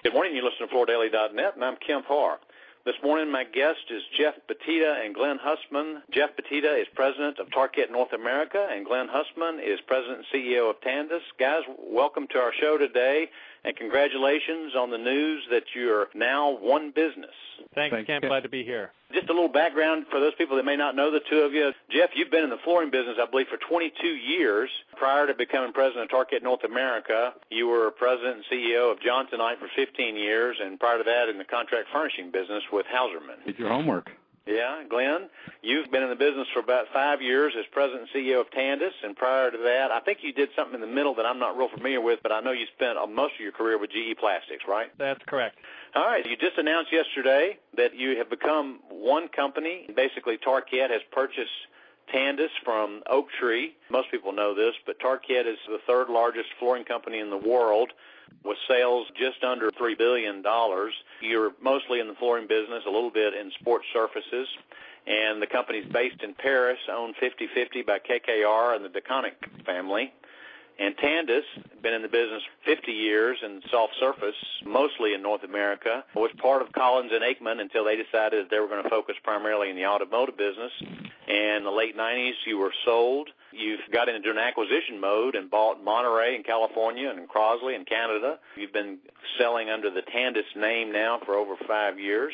Good morning. You listen to FloorDaily.net, and I'm Kemp Harr. This morning, my guest is Jeff Buttitta and Glen Hussmann. Jeff Buttitta is president of Tarkett North America, and Glen Hussmann is president and CEO of Tandus. Guys, welcome to our show today, and congratulations on the news that you're now one business. Thanks, Kemp. Glad to be here. Just a little background for those people that may not know the two of you. Jeff, you've been in the flooring business, I believe, for 22 years. Prior to becoming president of Tarkett North America, you were president and CEO of Johnsonite for 15 years, and prior to that in the contract furnishing business with Hauserman. Did your homework. Yeah, Glenn, you've been in the business for about 5 years as president and CEO of Tandus, and prior to that, I think you did something in the middle that I'm not real familiar with, but I know you spent most of your career with GE Plastics, right? That's correct. All right, you just announced yesterday that you have become one company. Basically, Tarkett has purchased Tandus from Oak Tree. Most people know this, but Tarkett is the third largest flooring company in the world with sales just under $3 billion. You're mostly in the flooring business, a little bit in sports surfaces, and the company's based in Paris, owned 50-50 by KKR and the DeConnick family. And Tandus, been in the business 50 years in soft surface, mostly in North America, was part of Collins and Aikman until they decided that they were going to focus primarily in the automotive business. And in the late 90s, you were sold. You've got into an acquisition mode and bought Monterey in California and Crosley in Canada. You've been selling under the Tandus name now for over 5 years.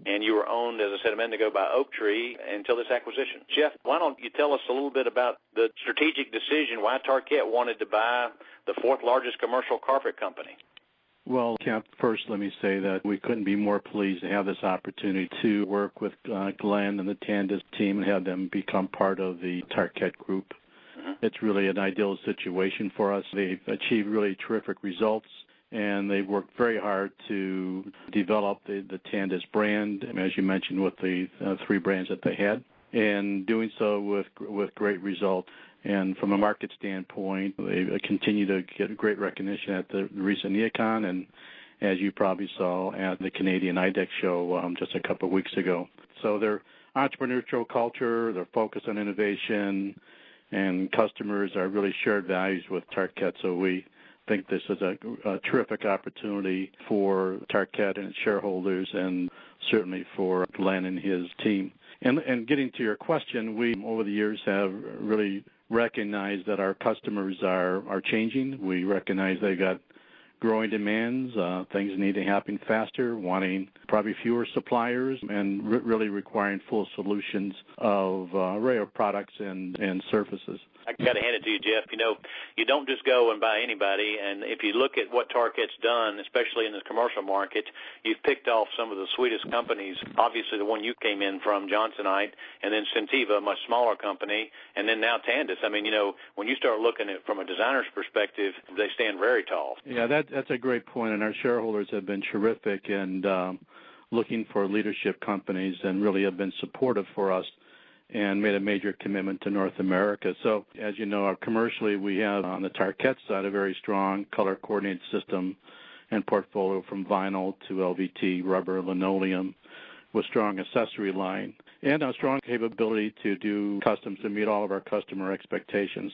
And you were owned, as I said a minute ago, by Oak Tree until this acquisition. Jeff, why don't you tell us a little bit about the strategic decision why Tarkett wanted to buy the fourth largest commercial carpet company? Well, Kemp, first let me say that we couldn't be more pleased to have this opportunity to work with Glen and the Tandus team and have them become part of the Tarkett group. It's really an ideal situation for us. They've achieved really terrific results, and they've worked very hard to develop the Tandus brand, as you mentioned, with the three brands that they had, and doing so with great results. And from a market standpoint, they continue to get great recognition at the recent NeoCon, and as you probably saw at the Canadian IDEX show just a couple of weeks ago. So their entrepreneurial culture, their focus on innovation, and customers are really shared values with Tarkett. So we think this is a terrific opportunity for Tarkett and its shareholders, and certainly for Glen and his team. And getting to your question, we over the years have really recognized that our customers are changing. We recognize they got growing demands, things need to happen faster, wanting probably fewer suppliers, and really requiring full solutions of array of products and surfaces. I got to hand it to you, Jeff. You know, you don't just go and buy anybody, and if you look at what Tarkett's done, especially in the commercial market, you've picked off some of the sweetest companies, obviously the one you came in from, Johnsonite, and then Centeva, a much smaller company, and then now Tandus. I mean, you know, when you start looking at it from a designer's perspective, they stand very tall. Yeah, that's a great point, and our shareholders have been terrific and looking for leadership companies and really have been supportive for us and made a major commitment to North America. So, as you know, commercially we have on the Tarkett side a very strong color-coordinated system and portfolio from vinyl to LVT, rubber, linoleum, with strong accessory line, and a strong capability to do customs to meet all of our customer expectations.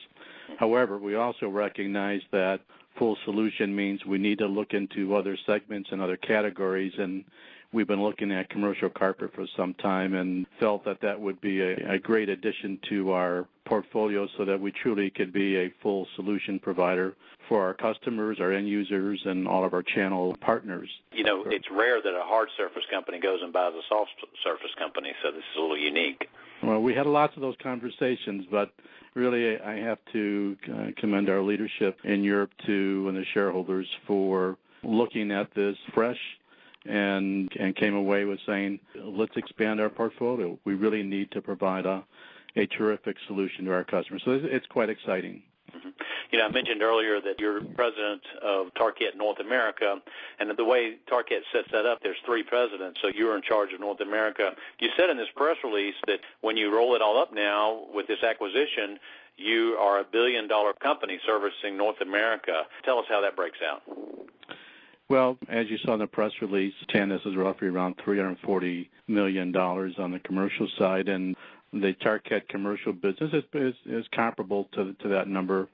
However, we also recognize that full solution means we need to look into other segments and other categories, and we've been looking at commercial carpet for some time and felt that that would be a great addition to our portfolio so that we truly could be a full solution provider for our customers, our end users, and all of our channel partners. You know, it's rare that a hard surface company goes and buys a soft surface company, so this is a little unique. Well, we had lots of those conversations, but really I have to commend our leadership in Europe, too, and the shareholders for looking at this fresh and came away with saying, let's expand our portfolio. We really need to provide a terrific solution to our customers. So it's quite exciting. Mm-hmm. You know, I mentioned earlier that you're president of Tarkett North America, and the way Tarkett sets that up, there's three presidents, so you're in charge of North America. You said in this press release that when you roll it all up now with this acquisition, you are a billion-dollar company servicing North America. Tell us how that breaks out. Well, as you saw in the press release, Tandus is roughly around $340 million on the commercial side, and the Tarkett commercial business is comparable to that number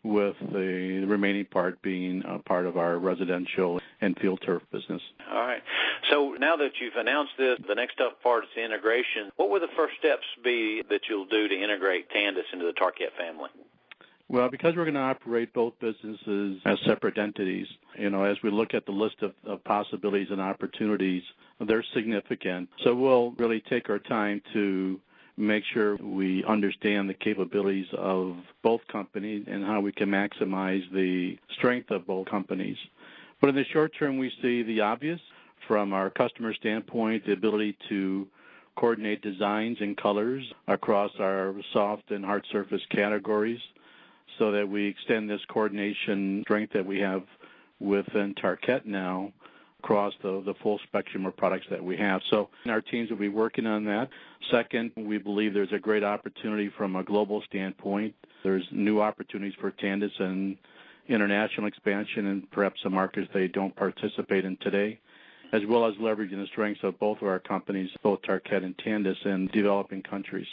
with the remaining part being a part of our residential and field turf business. All right. So now that you've announced this, the next tough part is the integration. What will the first steps be that you'll do to integrate Tandus into the Tarkett family? Well, because we're going to operate both businesses as separate entities, as we look at the list of possibilities and opportunities, they're significant. So we'll really take our time to make sure we understand the capabilities of both companies and how we can maximize the strength of both companies. But in the short term, we see the obvious from our customer standpoint, the ability to coordinate designs and colors across our soft and hard surface categories, so that we extend this coordination strength that we have within Tarkett now across the full spectrum of products that we have. So our teams will be working on that. Second, we believe there's a great opportunity from a global standpoint. There's new opportunities for Tandus and international expansion and perhaps some markets they don't participate in today, as well as leveraging the strengths of both of our companies, both Tarkett and Tandus, in developing countries.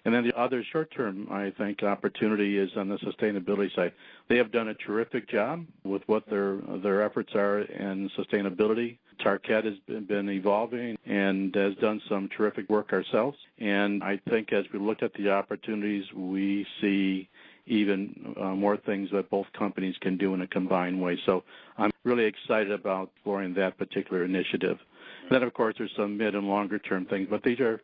And then the other short-term, I think, opportunity is on the sustainability side. They have done a terrific job with what their efforts are in sustainability. Tarkett has been evolving and has done some terrific work ourselves. And I think as we look at the opportunities, we see even more things that both companies can do in a combined way. So I'm really excited about exploring that particular initiative. Then, of course, there's some mid- and longer-term things, but these are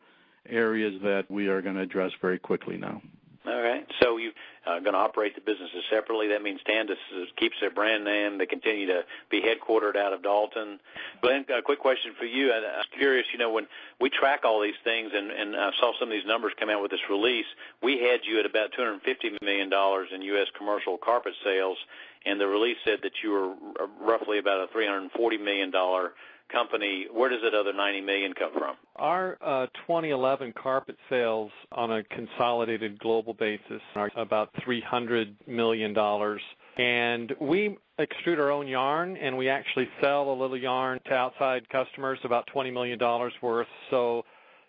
areas that we are going to address very quickly now. All right. So you're going to operate the businesses separately. That means Tandus keeps their brand name. They continue to be headquartered out of Dalton. Glenn, a quick question for you. I'm curious, when we track all these things, and I saw some of these numbers come out with this release, we had you at about $250 million in U.S. commercial carpet sales, and the release said that you were roughly about a $340 million company. Where does that other $90 million come from? Our 2011 carpet sales on a consolidated global basis are about $300 million. And we extrude our own yarn, and we actually sell a little yarn to outside customers, about $20 million worth. So,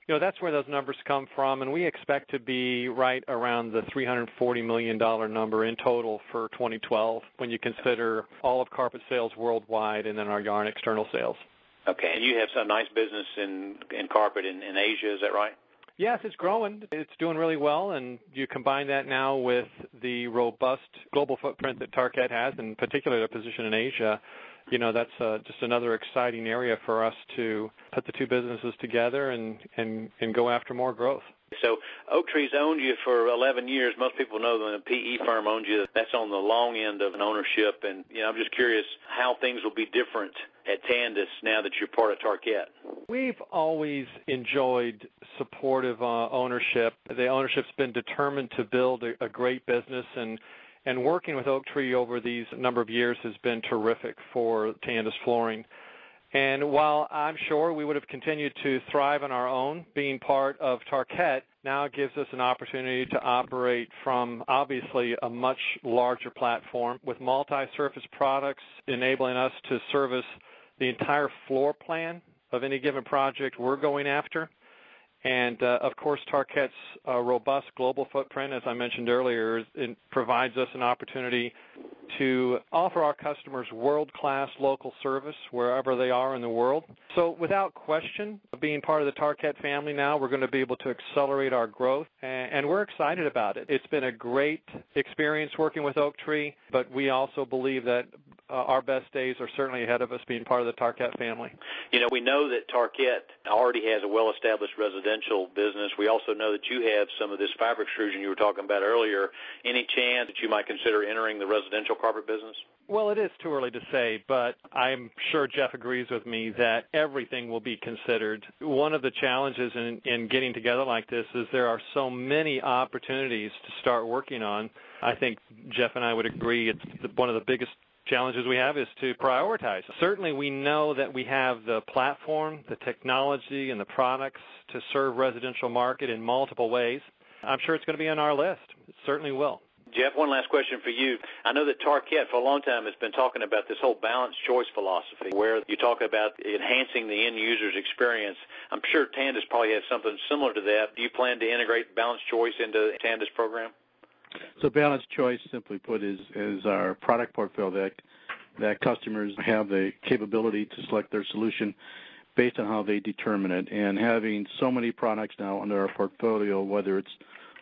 that's where those numbers come from, and we expect to be right around the $340 million number in total for 2012 when you consider all of carpet sales worldwide and then our yarn external sales. Okay, and you have some nice business in carpet in Asia, is that right? Yes, it's growing. It's doing really well, and you combine that now with the robust global footprint that Tarkett has, and particularly their position in Asia. That's just another exciting area for us to put the two businesses together and go after more growth. So Oak Tree's owned you for 11 years. Most people know that a PE firm owns you. That's on the long end of an ownership, and I'm just curious how things will be different at Tandus now that you're part of Tarkett. We've always enjoyed supportive ownership. The ownership's been determined to build a great business, and working with Oak Tree over these number of years has been terrific for Tandus Flooring. And while I'm sure we would have continued to thrive on our own, being part of Tarkett now gives us an opportunity to operate from obviously a much larger platform with multi-surface products, enabling us to service the entire floor plan of any given project we're going after. And, of course, Tarkett's robust global footprint, as I mentioned earlier, it provides us an opportunity to offer our customers world-class local service wherever they are in the world. So without question, being part of the Tarkett family now, we're going to be able to accelerate our growth, and we're excited about it. It's been a great experience working with Oak Tree, but we also believe that our best days are certainly ahead of us being part of the Tarkett family. We know that Tarkett already has a well-established residential business. We also know that you have some of this fabric extrusion you were talking about earlier. Any chance that you might consider entering the residential carpet business? Well, it is too early to say, but I'm sure Jeff agrees with me that everything will be considered. One of the challenges in getting together like this is there are so many opportunities to start working on. I think Jeff and I would agree it's one of the biggest challenges we have is to prioritize. Certainly we know that we have the platform, the technology, and the products to serve residential market in multiple ways. I'm sure it's going to be on our list. It certainly will. Jeff, one last question for you. I know that Tarkett for a long time has been talking about this whole balanced choice philosophy where you talk about enhancing the end user's experience. I'm sure Tandus probably has something similar to that. Do you plan to integrate balanced choice into the Tandus program? So balanced choice, simply put, is our product portfolio that customers have the capability to select their solution based on how they determine it. And having so many products now under our portfolio, whether it's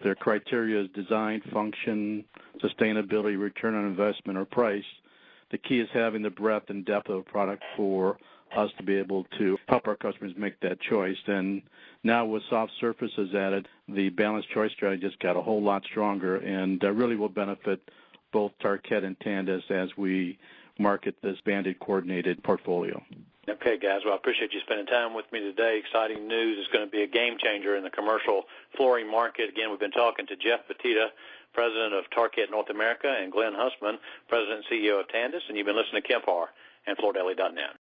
their criteria is design, function, sustainability, return on investment, or price, the key is having the breadth and depth of a product for us to be able to help our customers make that choice. And now with soft surfaces added, the balanced choice strategy just got a whole lot stronger and really will benefit both Tarkett and Tandus as we market this banded coordinated portfolio. Okay, guys. Well, I appreciate you spending time with me today. Exciting news. It's going to be a game changer in the commercial flooring market. Again, we've been talking to Jeff Buttitta, President of Tarkett North America, and Glen Hussmann, President and CEO of Tandus. And you've been listening to Kemp Harr and FloorDaily.net.